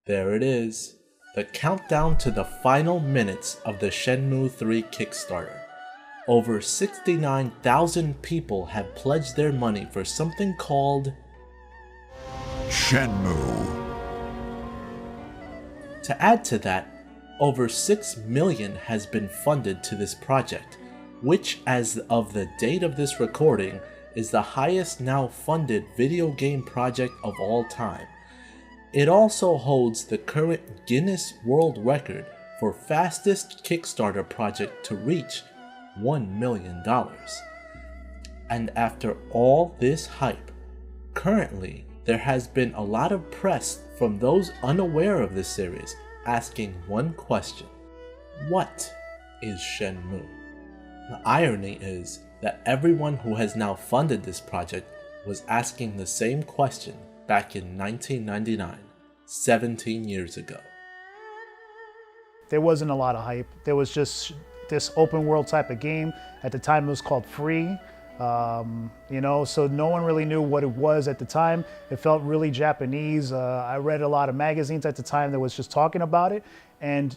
There it is, the countdown to the final minutes of the Shenmue 3 Kickstarter. Over 69,000 people have pledged their money for something called Shenmue. To add to that, over 6 million has been funded to this project, which as of the date of this recording is the highest now funded video game project of all time. It also holds the current Guinness World Record for fastest Kickstarter project to reach $1 million. And after all this hype, currently there has been a lot of press from those unaware of this series asking one question: what is Shenmue? The irony is that everyone who has now funded this project was asking the same question back in 1999, 17 years ago. There wasn't a lot of hype. There was just this open world type of game. At the time it was called Free. So no one really knew what it was at the time. It felt really Japanese. I read a lot of magazines at the time that was just talking about it, and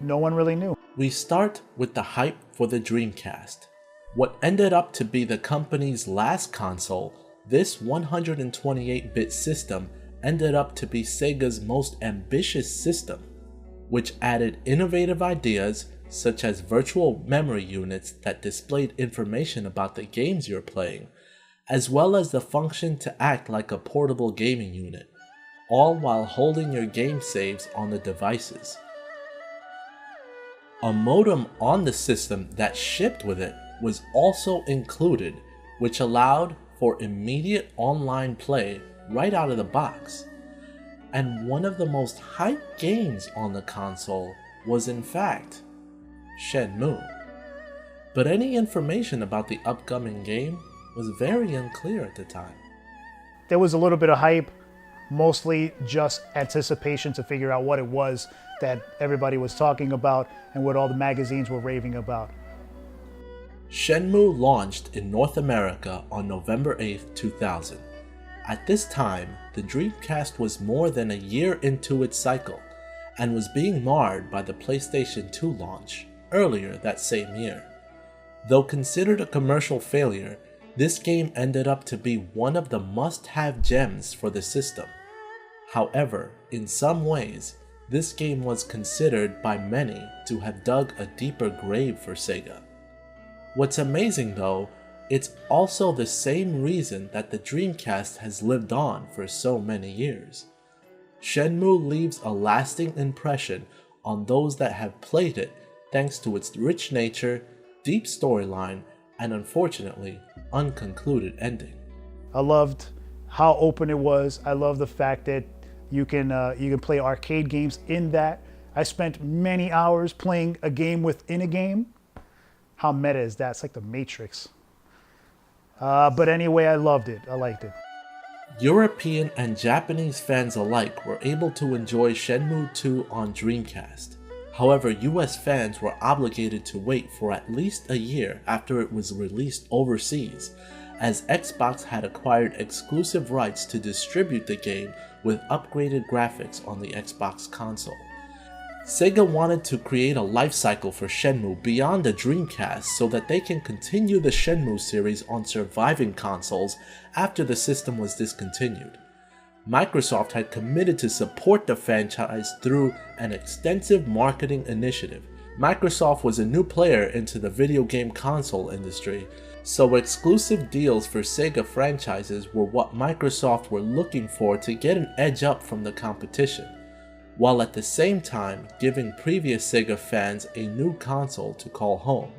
no one really knew. We start with the hype for the Dreamcast. What ended up to be the company's last console, this 128-bit system ended up to be Sega's most ambitious system, which added innovative ideas such as virtual memory units that displayed information about the games you're playing, as well as the function to act like a portable gaming unit, all while holding your game saves on the devices. A modem on the system that shipped with it was also included, which allowed for immediate online play right out of the box. And one of the most hyped games on the console was in fact Shenmue. But any information about the upcoming game was very unclear at the time. There was a little bit of hype, mostly just anticipation to figure out what it was that everybody was talking about and what all the magazines were raving about. Shenmue launched in North America on November 8, 2000. At this time, the Dreamcast was more than a year into its cycle and was being marred by the PlayStation 2 launch earlier that same year. Though considered a commercial failure, this game ended up to be one of the must-have gems for the system. However, in some ways, this game was considered by many to have dug a deeper grave for Sega. What's amazing though, it's also the same reason that the Dreamcast has lived on for so many years. Shenmue leaves a lasting impression on those that have played it thanks to its rich nature, deep storyline, and unfortunately, unconcluded ending. I loved how open it was. I love the fact that you can play arcade games in that. I spent many hours playing a game within a game. How meta is that? It's like the Matrix. But anyway, I loved it. I liked it. European and Japanese fans alike were able to enjoy Shenmue 2 on Dreamcast. However, US fans were obligated to wait for at least a year after it was released overseas, as Xbox had acquired exclusive rights to distribute the game with upgraded graphics on the Xbox console. Sega wanted to create a life cycle for Shenmue beyond the Dreamcast so that they can continue the Shenmue series on surviving consoles after the system was discontinued. Microsoft had committed to support the franchise through an extensive marketing initiative. Microsoft was a new player into the video game console industry, so exclusive deals for Sega franchises were what Microsoft were looking for to get an edge up from the competition, while at the same time giving previous Sega fans a new console to call home.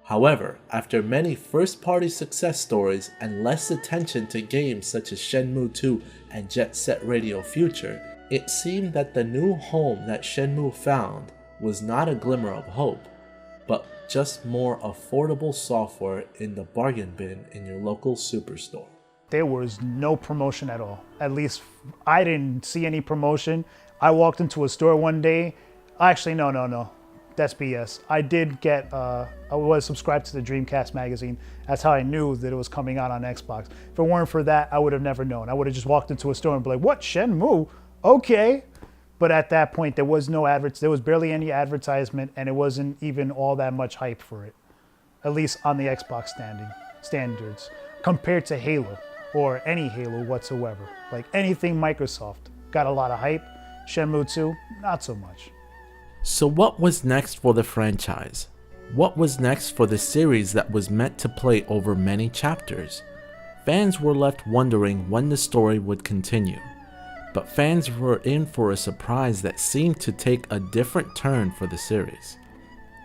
However, after many first-party success stories and less attention to games such as Shenmue 2 and Jet Set Radio Future, it seemed that the new home that Shenmue found was not a glimmer of hope, but just more affordable software in the bargain bin in your local superstore. There was no promotion at all. At least I didn't see any promotion. I walked into a store one day. Actually, no. That's BS. I did get, I was subscribed to the Dreamcast magazine. That's how I knew that it was coming out on Xbox. If it weren't for that, I would have never known. I would have just walked into a store and be like, what, Shenmue? Okay. But at that point, there was barely any advertisement, and it wasn't even all that much hype for it, at least on the Xbox standards, compared to Halo or any Halo whatsoever. Like anything Microsoft got a lot of hype. Shenmue 2, not so much. So what was next for the franchise? What was next for the series that was meant to play over many chapters? Fans were left wondering when the story would continue. But fans were in for a surprise that seemed to take a different turn for the series.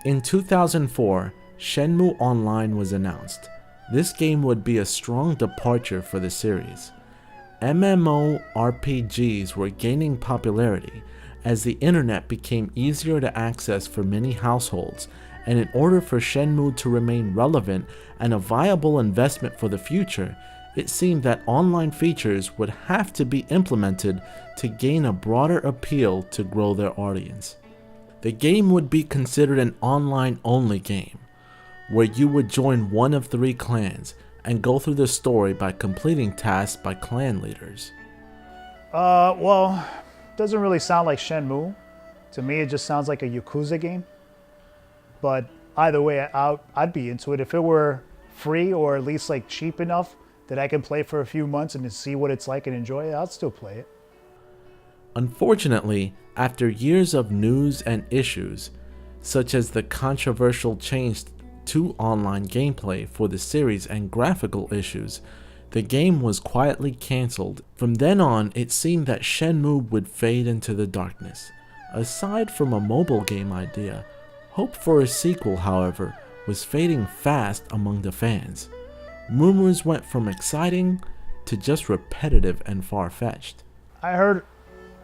In 2004, Shenmue Online was announced. This game would be a strong departure for the series. MMORPGs were gaining popularity as the internet became easier to access for many households, and in order for Shenmue to remain relevant and a viable investment for the future, it seemed that online features would have to be implemented to gain a broader appeal to grow their audience. The game would be considered an online-only game, where you would join one of 3 clans and go through the story by completing tasks by clan leaders. Well, doesn't really sound like Shenmue. To me, it just sounds like a Yakuza game. But either way, I'd be into it. If it were free or at least like cheap enough that I can play for a few months and see what it's like and enjoy it, I'll still play it. Unfortunately, after years of news and issues, such as the controversial change to online gameplay for the series and graphical issues, the game was quietly cancelled. From then on, it seemed that Shenmue would fade into the darkness. Aside from a mobile game idea, hope for a sequel, however, was fading fast among the fans. Rumors went from exciting to just repetitive and far-fetched. I heard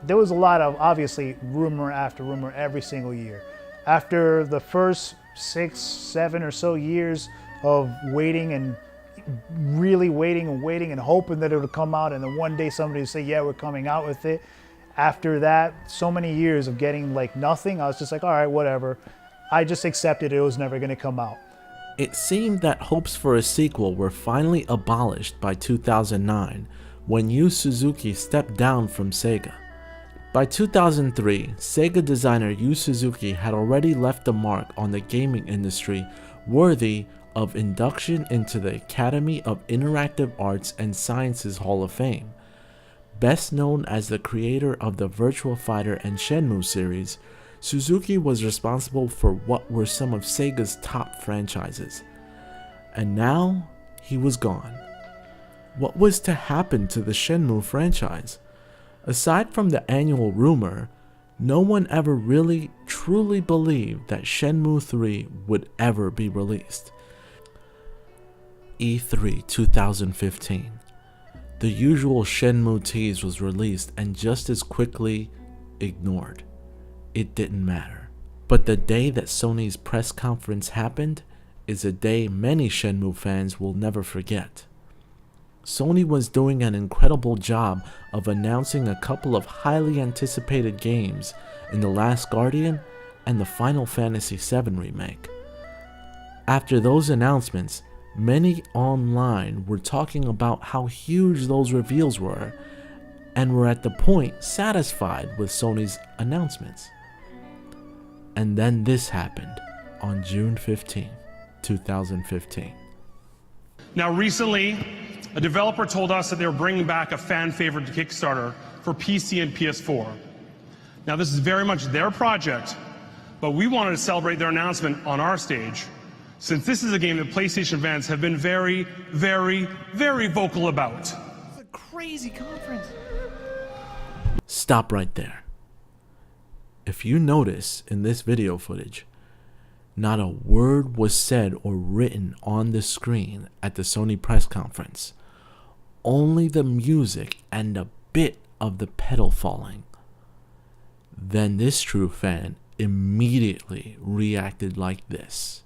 there was a lot of, obviously, rumor after rumor every single year. After the first 6, 7 or so years of waiting and really waiting and hoping that it would come out, and then one day somebody would say, yeah, we're coming out with it. After that, so many years of getting like nothing, I was just like, all right, whatever. I just accepted it was never going to come out. It seemed that hopes for a sequel were finally abolished by 2009 when Yu Suzuki stepped down from Sega. By 2003, Sega designer Yu Suzuki had already left a mark on the gaming industry worthy of induction into the Academy of Interactive Arts and Sciences Hall of Fame. Best known as the creator of the Virtua Fighter and Shenmue series, Suzuki was responsible for what were some of Sega's top franchises. And now, he was gone. What was to happen to the Shenmue franchise? Aside from the annual rumor, no one ever really truly believed that Shenmue 3 would ever be released. E3 2015. The usual Shenmue tease was released and just as quickly ignored. It didn't matter. But the day that Sony's press conference happened is a day many Shenmue fans will never forget. Sony was doing an incredible job of announcing a couple of highly anticipated games in The Last Guardian and the Final Fantasy VII Remake. After those announcements, many online were talking about how huge those reveals were and were at the point satisfied with Sony's announcements. And then this happened on June 15, 2015. Now recently, a developer told us that they were bringing back a fan favorite Kickstarter for PC and PS4. Now this is very much their project, but we wanted to celebrate their announcement on our stage, since this is a game that PlayStation fans have been very, very, very vocal about. It's a crazy conference. Stop right there. If you notice in this video footage, not a word was said or written on the screen at the Sony press conference. Only the music and a bit of the pedal falling. Then this true fan immediately reacted like this.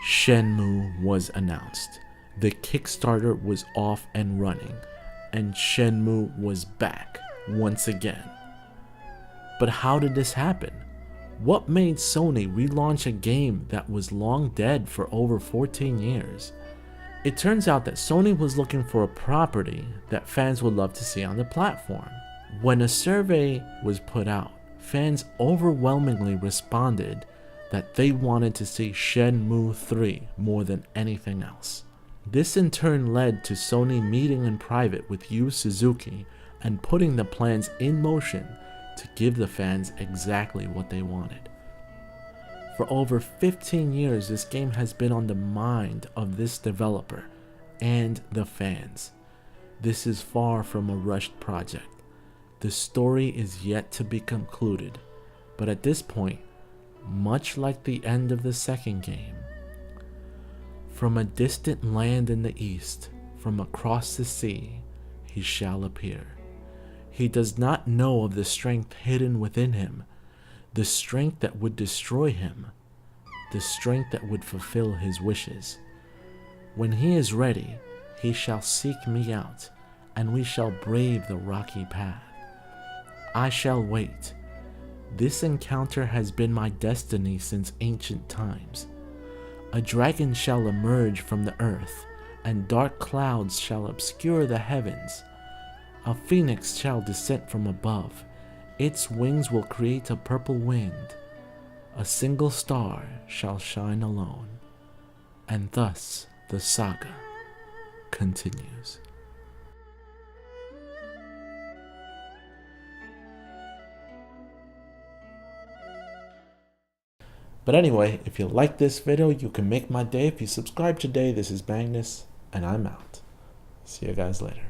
Shenmue was announced. The Kickstarter was off and running, and Shenmue was back once again. But how did this happen? What made Sony relaunch a game that was long dead for over 14 years? It turns out that Sony was looking for a property that fans would love to see on the platform. When a survey was put out, fans overwhelmingly responded that they wanted to see Shenmue 3 more than anything else. This in turn led to Sony meeting in private with Yu Suzuki and putting the plans in motion to give the fans exactly what they wanted. For over 15 years, this game has been on the mind of this developer and the fans. This is far from a rushed project. The story is yet to be concluded, but at this point, much like the end of the second game, from a distant land in the east, from across the sea, he shall appear. He does not know of the strength hidden within him, the strength that would destroy him, the strength that would fulfill his wishes. When he is ready, he shall seek me out, and we shall brave the rocky path. I shall wait. This encounter has been my destiny since ancient times. A dragon shall emerge from the earth, and dark clouds shall obscure the heavens. A phoenix shall descend from above. Its wings will create a purple wind. A single star shall shine alone. And thus the saga continues. But anyway, if you like this video, you can make my day if you subscribe today. This is Magnus, and I'm out. See you guys later.